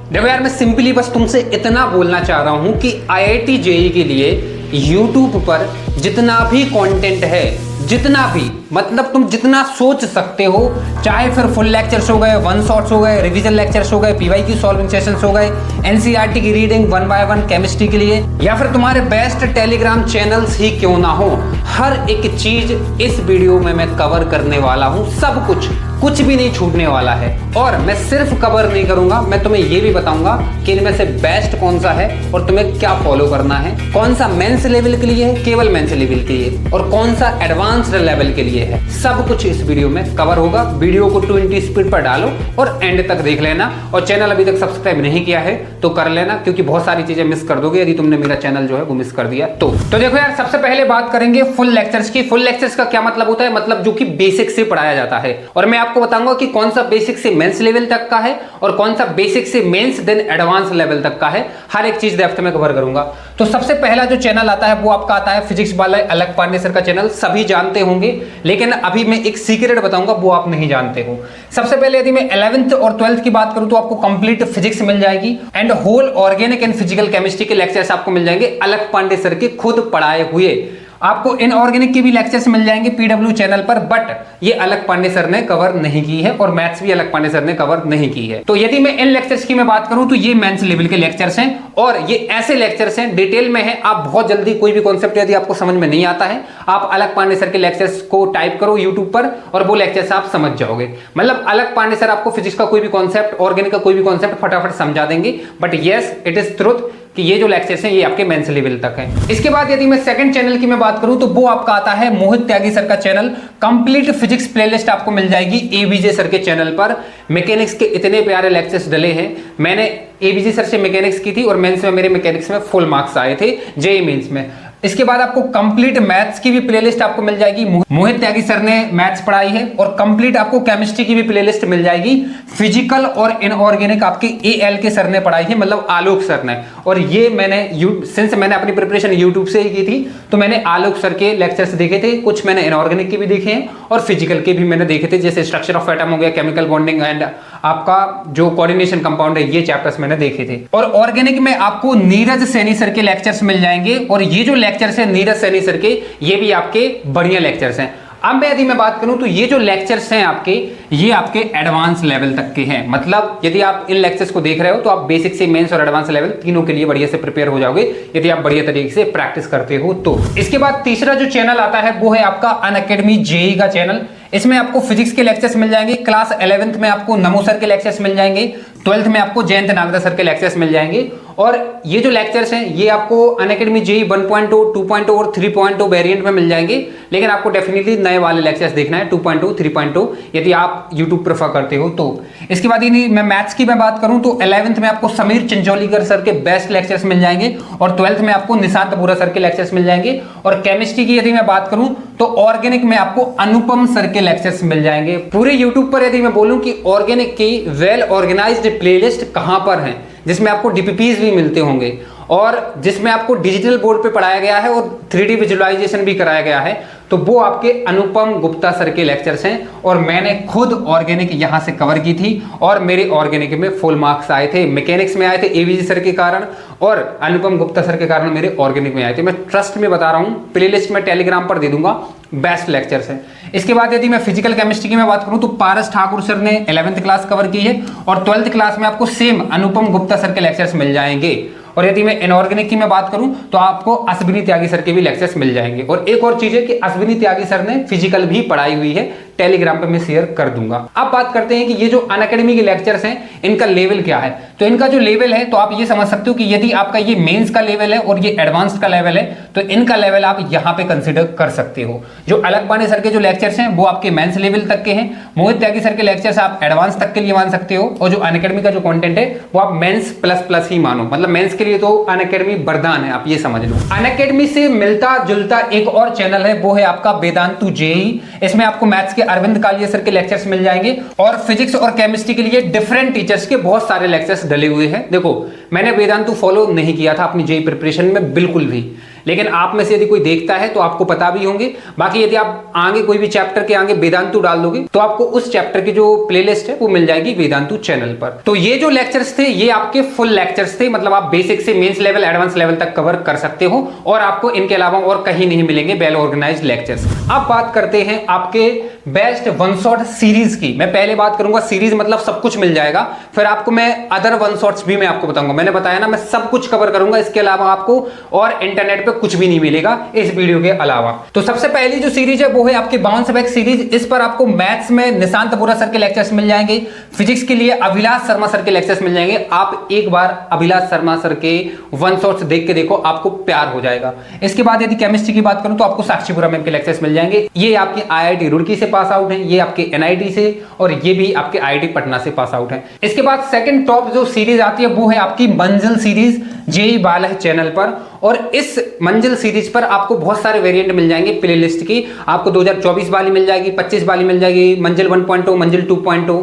देखो यार, मैं सिंपली बस तुमसे इतना बोलना चाह रहा हूं कि IIT JEE के लिए YouTube पर जितना भी कंटेंट है, जितना भी मतलब तुम जितना सोच सकते हो, चाहे फिर फुल लेक्चर्स हो गए, वन शॉट्स हो गए, रिवीजन लेक्चर्स हो गए, PYQ सॉल्विंग सेशंस हो गए, NCERT की रीडिंग 1 by 1 केमिस्ट्री के लिए, या फिर तुम्हारे बेस्ट टेलीग्राम चैनल्स ही क्यों ना हो, हर एक चीज इस वीडियो में मैं कवर करने वाला हूं। सब कुछ भी नहीं छूटने वाला है। और मैं सिर्फ कवर नहीं करूंगा, मैं तुम्हें यह भी बताऊंगा कि इनमें से बेस्ट कौन सा है और तुम्हें क्या फॉलो करना है, कौन सा मेंस लेवल के लिए है, केवल मेंस लेवल के लिए, और कौन सा एडवांस्ड लेवल के लिए है। सब कुछ इस वीडियो में कवर होगा। वीडियो को 20 स्पीड पर डालो और एंड तक देख लेना। और चैनल अभी तक सब्सक्राइब नहीं किया है तो कर लेना, क्योंकि बहुत सारी चीजें मिस कर दोगे यदि तुमने मेरा चैनल जो है वो मिस कर दिया तो देखो यार, सबसे पहले बात करेंगे फुल लेक्चर्स की। फुल लेक्चर्स का क्या मतलब होता है? मतलब जो कि बेसिक से पढ़ाया जाता है। और मैं आपको बताऊंगा कि कौन सा बेसिक से मेंस लेवल तक का है और कौन सा बेसिक से मेंस देन एडवांस लेवल तक का है। हर एक चीज डेप्थ में कवर करूंगा। तो सबसे पहला जो चैनल आता है वो आपका आता है फिजिक्स वाला अलग पांडे सर का चैनल। सभी जानते होंगे, लेकिन अभी मैं एक सीक्रेट बताऊंगा, वो आप नहीं जानते हो। सबसे पहले यदि मैं 11th और 12th की बात करूं तो आपको कंप्लीट फिजिक्स मिल जाएगी and whole organic and physical chemistry के लेक्चर्स आपको मिल जाएंगे अलग पांडे सर के खुद पढ़ाए हुए। आपको इनऑर्गेनिक के भी लेक्चर्स मिल जाएंगे PW चैनल पर, बट ये अलग पांडे सर ने कवर नहीं की है और मैथ्स भी अलग पांडे सर ने कवर नहीं की है। तो यदि मैं इन लेक्चर्स की मैं बात करूं तो ये मेंस लेवल के लेक्चर्स हैं और ये ऐसे लेक्चर्स हैं, डिटेल में है। आप बहुत जल्दी कोई भी कॉन्सेप्ट यदि आपको समझ में नहीं आता है, आप अलग पांडे सर के लेक्चर्स को टाइप करो यूट्यूब पर और वो लेक्चर्स आप समझ जाओगे। मतलब अलग पांडे सर आपको फिजिक्स का कोई भी कॉन्सेप्ट, ऑर्गेनिक का कोई भी कॉन्सेप्ट फटाफट समझा देंगे। But yes, it is truth कि ये जो लेक्चर्स हैं ये आपके मेंस लेवल तक हैं। इसके बाद यदि मैं सेकंड चैनल की मैं बात करूं तो वो आपका आता है मोहित त्यागी सर का चैनल। कंप्लीट फिजिक्स प्लेलिस्ट आपको मिल जाएगी ABJ सर के चैनल पर। मैकेनिक्स के इतने प्यारे लेक्चर्स डले हैं। मैंने ABJ सर से मैकेनिक्स की थी और मेंस में मेरे मैकेनिक्स में फुल मार्क्स आए थे JEE मेंस में। इसके बाद आपको कंप्लीट मैथ्स की भी प्लेलिस्ट आपको मिल जाएगी। मोहित त्यागी सर ने मैथ्स पढ़ाई है। और कंप्लीट आपको केमिस्ट्री की भी प्लेलिस्ट मिल जाएगी। फिजिकल और इनऑर्गेनिक आपके ALK सर ने पढ़ाई है, मतलब आलोक सर ने। और ये मैंने सिंस मैंने अपनी प्रिपरेशन यूट्यूब से ही की थी तो मैंने आलोक सर के लेक्चर्स देखे थे। कुछ मैंने इनऑर्गेनिक के भी देखे हैं और फिजिकल के भी मैंने देखे थे, जैसे स्ट्रक्चर ऑफ एटम हो गया, केमिकल बॉन्डिंग एंड आपका जो कोऑर्डिनेशन कंपाउंड है, ये चैप्टर्स मैंने देखे थे। और ऑर्गेनिक में आपको नीरज सैनी सर के लेक्चर्स मिल जाएंगे और ये जो लेक्चर्स हैं नीरज सैनी सर के, ये भी आपके बढ़िया लेक्चर्स हैं। अब यदि मैं बात करूं तो ये जो लेक्चर्स हैं आपके, ये आपके एडवांस लेवल तक के हैं। मतलब यदि आप इन लेक्चर्स को देख रहे हो तो आप बेसिक से मेंस और एडवांस लेवल तीनों के लिए बढ़िया से प्रिपेयर हो जाओगे यदि आप बढ़िया तरीके से प्रैक्टिस करते हो तो। इसके बाद तीसरा जो चैनल आता है वो है आपका अनअकैडमी JEE का चैनल। इसमें आपको फिजिक्स के लेक्चर्स मिल जाएंगे। क्लास 11th में आपको नमो सर के लेक्चर्स मिल जाएंगे। 12th में आपको जयंत नागदा सर के लेक्चर्स मिल जाएंगे। और ये जो लेक्चर्स हैं ये आपको अनअकैडमी JEE 1.0, 2.0 और 3.0 वेरिएंट में मिल जाएंगे। लेकिन आपको डेफिनेटली नए वाले लेक्चर्स देखना है 2.0, 3.0 यदि आप यूट्यूब प्रेफर करते हो तो। इसके बाद यदि मैं मैथ्स की मैं बात करूं तो 11th में आपको समीर चिंचोलीकर सर के बेस्ट लेक्चर्स मिल जाएंगे और 12th में आपको निशांत बोरा सर के लेक्चर्स मिल जाएंगे। और केमिस्ट्री की यदि मैं बात करूं तो ऑर्गेनिक में आपको अनुपम सर के लेक्चर्स मिल जाएंगे। पूरे यूट्यूब पर यदि मैं बोलूं कि ऑर्गेनिक की वेल ऑर्गेनाइज्ड प्लेलिस्ट कहां पर है, जिसमें आपको DPPs भी मिलते होंगे और जिसमें आपको डिजिटल बोर्ड पे पढ़ाया गया है और 3D विजुअलाइजेशन भी कराया गया है, तो वो आपके अनुपम गुप्ता सर के लेक्चर्स हैं। और मैंने खुद ऑर्गेनिक यहां से कवर की थी और मेरे ऑर्गेनिक में फुल मार्क्स आए थे। मैकेनिक्स में आए थे ABJ सर के कारण और अनुपम गुप्ता सर के कारण मेरे ऑर्गेनिक में आए थे। मैं ट्रस्ट में बता रहा हूं, प्लेलिस्ट में टेलीग्राम पर दे दूंगा, बेस्ट लेक्चर्स हैं। इसके बाद यदि मैं फिजिकल केमिस्ट्री की मैं बात करूं तो पारस ठाकुर सर ने 11th क्लास कवर की है और 12th क्लास में आपको सेम अनुपम गुप्ता सर के लेक्चर्स मिल जाएंगे। और यदि मैं इनऑर्गेनिक की मैं बात करूं तो आपको अश्विनी त्यागी सर के भी लेक्चर्स मिल जाएंगे। और एक और चीज है कि अश्विनी त्यागी सर ने फिजिकल भी पढ़ाई हुई है, टेलीग्राम पे मैं शेयर कर दूंगा। अब बात करते हैं कि ये जो अनअकैडमी के लेक्चर्स हैं इनका लेवल क्या है। तो इनका जो लेवल है तो आप ये समझ सकते हो कि यदि आपका ये मेंस का लेवल है और ये एडवांस्ड का लेवल है तो इनका लेवल आप यहाँ पे कंसिडर कर सकते हो। जो अलग पांडे सर के जो लेक्चर्स हैं वो आपके मेंस लेवल तक के हैं। मोहित त्यागी सर के लेक्चर्स आप एडवांस तक के लिए मान सकते हो और जो अनअकैडमी का जो कंटेंट है वो आप मेंस प्लस प्लस ही मानो। मतलब मेंस के लिए तो अनअकैडमी वरदान है, आप ये समझ लो। अनअकैडमी से मिलता जुलता एक और चैनल है वो है आपका वेदांतु JEE। इसमें आपको मैथ्स के अरविंद कालिया सर के लेक्चर्स मिल जाएंगे और फिजिक्स और केमिस्ट्री के लिए डिफरेंट टीचर्स के बहुत सारे लेक्चर्स डले हुए हैं। देखो मैंने वेदांतु फॉलो नहीं किया था अपनी JEE प्रिपरेशन में बिल्कुल भी, लेकिन आप में से यदि कोई देखता है तो आपको पता भी होंगे। बाकी यदि आप आगे कोई भी चैप्टर के आगे वेदांतु डाल दोगे तो आपको उस चैप्टर की जो प्लेलिस्ट है वो मिल जाएगी वेदांतु चैनल पर। तो ये जो लेक्चर्स थे ये आपके फुल लेक्चर्स थे, मतलब आप बेसिक से मेंस लेवल एडवांस लेवल तक कवर कर सकते हो और आपको इनके अलावा और कहीं नहीं मिलेंगे वेल ऑर्गेनाइज्ड लेक्चर्स। अब बात करते हैं आपके बेस्ट वन शॉट सीरीज की। मैं पहले बात करूंगा सीरीज मतलब सब कुछ मिल जाएगा, फिर आपको मैं अदर वन शॉट्स भी मैं आपको बताऊंगा। मैंने बताया ना मैं सब कुछ कवर करूंगा, इसके अलावा आपको और इंटरनेट पे कुछ भी नहीं मिलेगा इस वीडियो के अलावा। तो सबसे पहली जो सीरीज है वो है आपकी बाउंस बैक सीरीज। इस पर आपको मैथ्स में निशांत बोरा सर के लेक्चर्स मिल जाएंगे, फिजिक्स के लिए अभिलाष शर्मा सर के लेक्चर्स मिल जाएंगे। आप एक बार अभिलाष शर्मा सर के वन शॉट्स देख के देखो, आपको प्यार हो जाएगा। इसके बाद यदि केमिस्ट्री की बात करूं तो आपको साक्षी बोरा मैम के लेक्चर्स मिल जाएंगे। ये आपकी IIT रुड़की से पास आउट है, ये आपके NIT से और ये भी आपके IIT पटना से पास आउट है। इसके बाद सेकंड टॉप जो सीरीज आती है वो है आपकी मंजिल सीरीज जेई बाला चैनल पर, और इस मंजिल सीरीज पर आपको बहुत सारे वेरिएंट मिल जाएंगे प्लेलिस्ट की। आपको 2024 वाली मिल जाएगी, 25 वाली मिल जाएगी, मंजिल 1.0, मंजिल 2.0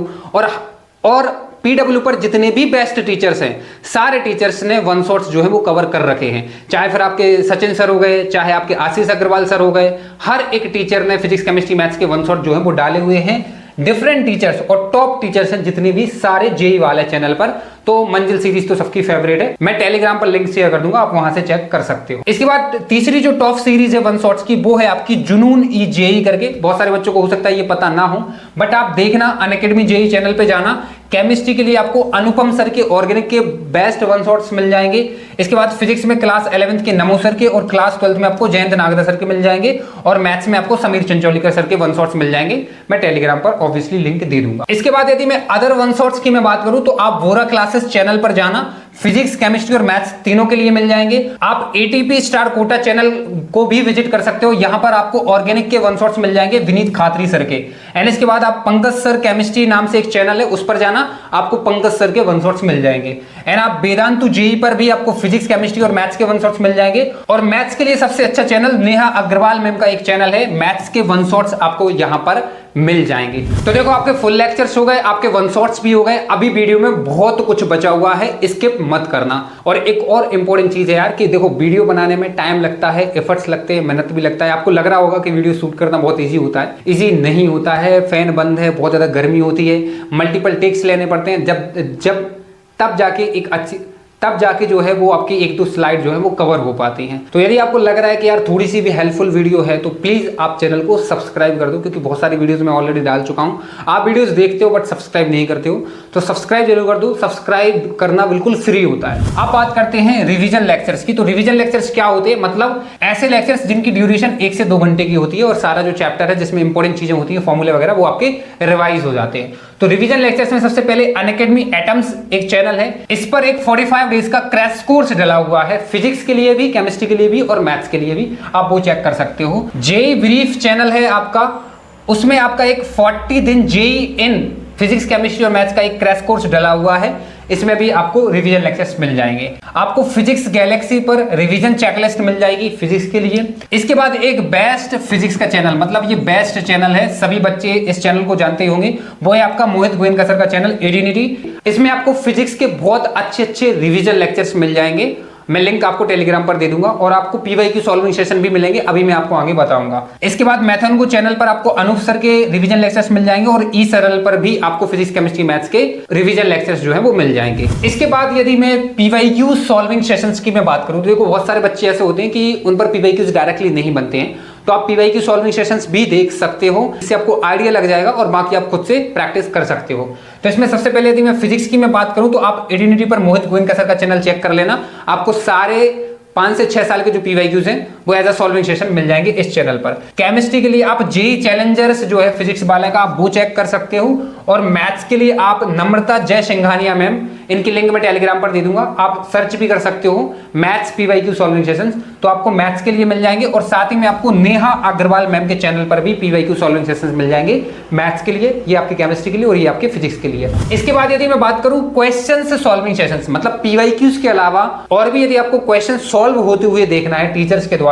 और पीडब्ल्यू पर जितने भी बेस्ट टीचर्स हैं सारे टीचर्स ने वन शॉट्स जो है वो कवर कर रखे हैं। चाहे फिर आपके सचिन सर हो गए, चाहे आपके आशीष अग्रवाल सर हो गए, हर एक टीचर ने फिजिक्स केमिस्ट्री मैथ्स के वन शॉट जो है वो डाले हुए हैं। डिफरेंट टीचर्स और टॉप टीचर्स हैं जितने भी सारे जेई वाले चैनल पर। तो मंजिल सीरीज तो सबकी फेवरेट है, मैं टेलीग्राम पर लिंक शेयर कर दूंगा, आप वहां से चेक कर सकते हो। इसके बाद तीसरी जो टॉप सीरीज है वन शॉट्स की वो है आपकी जुनून ई जेई करके। बहुत सारे बच्चों को हो सकता है ये पता ना हो, बट आप देखना अनअकैडमी जेई चैनल पे जाना। केमिस्ट्री के लिए आपको अनुपम सर के ऑर्गेनिक के बेस्ट वन शॉट्स मिल जाएंगे। इसके बाद फिजिक्स में क्लास 11th के नमो सर के और क्लास 12th में आपको जयंत नागदा सर के मिल जाएंगे, और मैथ्स में आपको समीर चंचौलीकर सर के वन शॉट्स मिल जाएंगे। मैं टेलीग्राम पर ऑब्वियसली लिंक दे दूंगा। इसके बाद यदि मैं अदर वन शॉट्स की मैं बात करूं तो आप वोरा क्लासेस चैनल पर जाना, फिजिक्स केमिस्ट्री और मैथ्स तीनों के लिए मिल जाएंगे। आप ATP स्टार कोटा चैनल को भी विजिट कर सकते हो, यहां पर आपको ऑर्गेनिक के वन शॉट्स मिल जाएंगे विनीत खात्री सर के। एंड इसके बाद आप पंकज सर केमिस्ट्री नाम से एक चैनल है उस पर जाना, आपको पंकज सर के वन शॉट्स मिल जाएंगे। एंड आप वेदांतु जेई पर भी आपको फिजिक्स केमिस्ट्री और मैथ्स के वन शॉट्स मिल जाएंगे। और मैथ्स के लिए सबसे अच्छा चैनल नेहा अग्रवाल मैम का एक चैनल है, मैथ्स के वन शॉट्स आपको यहां पर मिल जाएंगे। तो देखो आपके फुल लेक्चर्स हो गए, आपके वन शॉट्स भी हो गए। अभी वीडियो में बहुत कुछ बचा हुआ है, स्किप मत करना। और एक और इंपॉर्टेंट चीज है यार कि देखो वीडियो बनाने में टाइम लगता है, एफर्ट्स लगते हैं, मेहनत भी लगता है। आपको लग रहा होगा कि वीडियो शूट करना बहुत ईजी होता है, ईजी नहीं होता है। फैन बंद है, बहुत ज्यादा गर्मी होती है, मल्टीपल टेक्स लेने पड़ते हैं, तब जाके जो है वो आपकी एक दो स्लाइड जो है वो कवर हो पाती हैं। तो यदि आपको लग रहा है कि यार थोड़ी सी भी हेल्पफुल वीडियो है तो प्लीज आप चैनल को सब्सक्राइब कर दो, क्योंकि बहुत सारी वीडियोस मैं ऑलरेडी डाल चुका हूं। आप वीडियोस देखते हो बट सब्सक्राइब नहीं करते हो, तो सब्सक्राइब जरूर कर दो। सब्सक्राइब करना बिल्कुल फ्री होता है। आप बात करते हैं रिविजन लेक्चर्स की। तो रिविजन लेक्चर्स क्या होते हैं, मतलब ऐसे लेक्चर्स जिनकी ड्यूरेशन 1 से 2 घंटे की होती है और सारा जो चैप्टर है जिसमें इंपॉर्टेंट चीजें होती है, फॉर्मूले वगैरह, वो आपके रिवाइज हो जाते हैं। तो रिवीजन लेक्चर्स में सबसे पहले अनअकैडमी एटम्स एक चैनल है, इस पर एक 45 डेज का क्रैश कोर्स डला हुआ है, फिजिक्स के लिए भी, केमिस्ट्री के लिए भी और मैथ्स के लिए भी, आप वो चेक कर सकते हो। जेई ब्रीफ चैनल है आपका, उसमें आपका एक 40 दिन जेई इन फिजिक्स केमिस्ट्री और मैथ्स का एक क्रैश कोर्स डला हुआ है, इसमें भी आपको रिवीजन लेक्चर्स मिल जाएंगे। आपको फिजिक्स गैलेक्सी पर रिवीजन चेकलिस्ट मिल जाएगी फिजिक्स के लिए। इसके बाद एक बेस्ट फिजिक्स का चैनल, मतलब ये बेस्ट चैनल है, सभी बच्चे इस चैनल को जानते होंगे, वो है आपका मोहित गोयनका सर का चैनल एडिनिटी। इसमें आपको फिजिक्स के बहुत अच्छे रिवीजन लेक्चर्स मिल जाएंगे, मैं लिंक आपको टेलीग्राम पर दे दूंगा, और आपको PYQ सॉल्विंग सेशन भी मिलेंगे, अभी मैं आपको आगे बताऊंगा। इसके बाद मैथन चैनल पर आपको अनूप सर के रिवीजन लेक्चर्स मिल जाएंगे, और ई सरल पर भी आपको फिजिक्स केमिस्ट्री मैथ्स के रिवीजन लेक्चर्स जो है वो मिल जाएंगे। इसके बाद यदि मैं PYQ सॉल्विंग सेशंस की मैं बात करूं तो देखो बहुत सारे बच्चे ऐसे होते हैं कि उन पर PYQs डायरेक्टली नहीं बनते हैं, तो आप PYQ सॉल्विंग सेशंस भी देख सकते हो, इससे आपको आइडिया लग जाएगा और बाकी आप खुद से प्रैक्टिस कर सकते हो। तो इसमें सबसे पहले यदि मैं फिजिक्स की मैं बात करूं तो आप एडिनिटी पर मोहित गोयनका सर का चैनल चेक कर लेना, आपको सारे 5 से 6 साल के जो PYQs हैं वो एज अ सॉल्विंग सेशन मिल जाएंगे इस चैनल पर। केमिस्ट्री के लिए आप जेई चैलेंजर्स जो है फिजिक्स वाले का, आप वो चेक कर सकते हो, और मैथ्स के लिए आप नम्रता जय सिंघानिया मैम, इनकी लिंक मैं टेलीग्राम पर दे दूंगा, आप सर्च भी कर सकते हो मैथ्स PYQ सॉल्विंग सेशंस, तो आपको मैथ्स के लिए मिल जाएंगे। और साथ ही में आपको नेहा अग्रवाल मैम के चैनल पर भी PYQ सॉल्विंग सेशंस मिल जाएंगे मैथ्स के लिए, ये आपकी केमिस्ट्री के लिए और ये आपके फिजिक्स के लिए। इसके बाद यदि मैं बात करूं क्वेश्चंस सॉल्विंग सेशंस, मतलब PYQs के अलावा और भी यदि आपको क्वेश्चन सॉल्व होते हुए देखना है टीचर्स के द्वारा,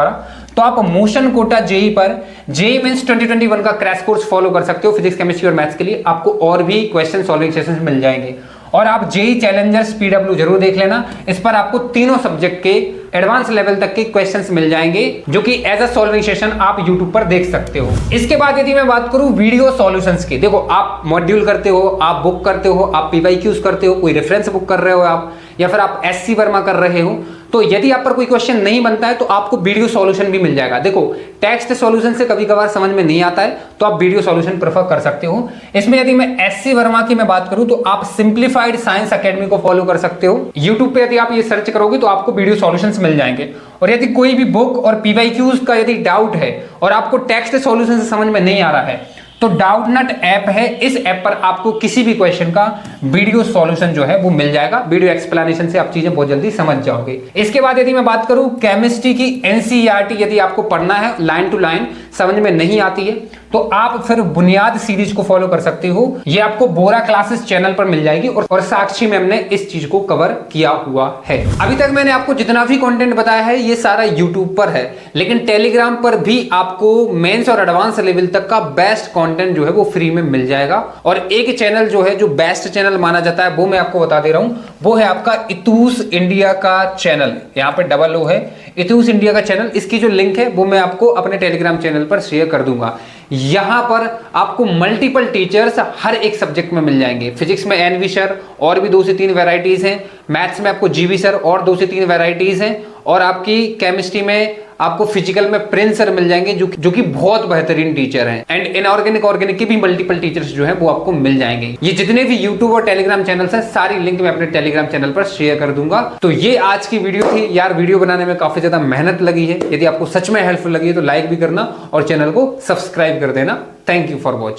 तो आप मोशन कोटा जेई पर जेई मींस 2021 का क्रैश कोर्स फॉलो कर सकते हो फिजिक्स केमिस्ट्री और मैथ्स के लिए, आपको और भी क्वेश्चन सॉल्विंग सेशंस मिल जाएंगे। और आप जेई चैलेंजर्स PW जरूर देख लेना, इस पर आपको तीनों सब्जेक्ट के एडवांस लेवल तक के क्वेश्चंस मिल जाएंगे जो कि एज अ सॉल्विंग सेशन आप यूट्यूब पर देख सकते हो। इसके बाद यदि मैं बात करूं वीडियो सॉल्यूशंस की, देखो आप मॉड्यूल करते हो, आप बुक करते हो, आप पीवाईक्यूज करते हो, कोई रेफरेंस बुक कर रहे हो आप, या फिर आप एससी वर्मा कर रहे हो, तो यदि आप पर कोई क्वेश्चन नहीं बनता है तो आपको वीडियो सॉल्यूशन भी मिल जाएगा। देखो टेक्स्ट सॉल्यूशन से कभी कभार समझ में नहीं आता है तो आप वीडियो सॉल्यूशन प्रेफर कर सकते हो। इसमें यदि मैं एससी वर्मा की मैं बात करूं तो आप सिंप्लीफाइड साइंस एकेडमी को फॉलो कर सकते हो। यूट्यूब पे यदि आप ये सर्च करोगे तो आपको वीडियो सॉल्यूशंस मिल जाएंगे। और यदि कोई भी बुक और पीवाईक्यूज का यदि डाउट है और आपको टेक्स्ट सॉल्यूशन से समझ में नहीं आ रहा है तो डाउटनट ऐप है, इस ऐप पर आपको किसी भी क्वेश्चन का वीडियो सॉल्यूशन जो है वो मिल जाएगा। वीडियो एक्सप्लेनेशन से आप चीजें बहुत जल्दी समझ जाओगे। इसके बाद यदि मैं बात करूं केमिस्ट्री की एनसीईआरटी यदि आपको पढ़ना है लाइन टू लाइन, समझ में नहीं आती है तो आप फिर बुनियाद सीरीज को फॉलो कर सकते हो। ये आपको बोरा क्लासेस चैनल पर मिल जाएगी और साक्षी मैम ने इस चीज को कवर किया हुआ है। अभी तक मैंने आपको जितना भी कंटेंट बताया है ये सारा यूट्यूब पर है, लेकिन टेलीग्राम पर भी आपको मेंस और एडवांस लेवल तक का बेस्ट कंटेंट जो है वो फ्री में मिल जाएगा। और एक चैनल जो है जो बेस्ट चैनल माना जाता है वो मैं आपको बता दे रहा हूं, वो है आपका इतूस इंडिया का चैनल। यहाँ पे डबल ओ है, इतूस इंडिया का चैनल। इसकी जो लिंक है वो मैं आपको अपने टेलीग्राम चैनल पर शेयर कर दूंगा। यहां पर आपको मल्टीपल टीचर्स हर एक सब्जेक्ट में मिल जाएंगे। फिजिक्स में एनवी सर और भी 2 से 3 वैरायटीज हैं, मैथ्स में आपको जीवी सर और 2 से 3 वैरायटीज हैं, और आपकी केमिस्ट्री में आपको फिजिकल में प्रिंस सर मिल जाएंगे जो कि बहुत बेहतरीन टीचर हैं। एंड इनऑर्गेनिक ऑर्गेनिक के भी मल्टीपल टीचर्स जो हैं वो आपको मिल जाएंगे। ये जितने भी यूट्यूब और टेलीग्राम चैनल्स हैं सारी लिंक मैं अपने टेलीग्राम चैनल पर शेयर कर दूंगा। तो ये आज की वीडियो थी यार। वीडियो बनाने में काफी ज्यादा मेहनत लगी है। यदि आपको सच में हेल्पफुल लगी है तो लाइक भी करना और चैनल को सब्सक्राइब कर देना। Thank you for watching.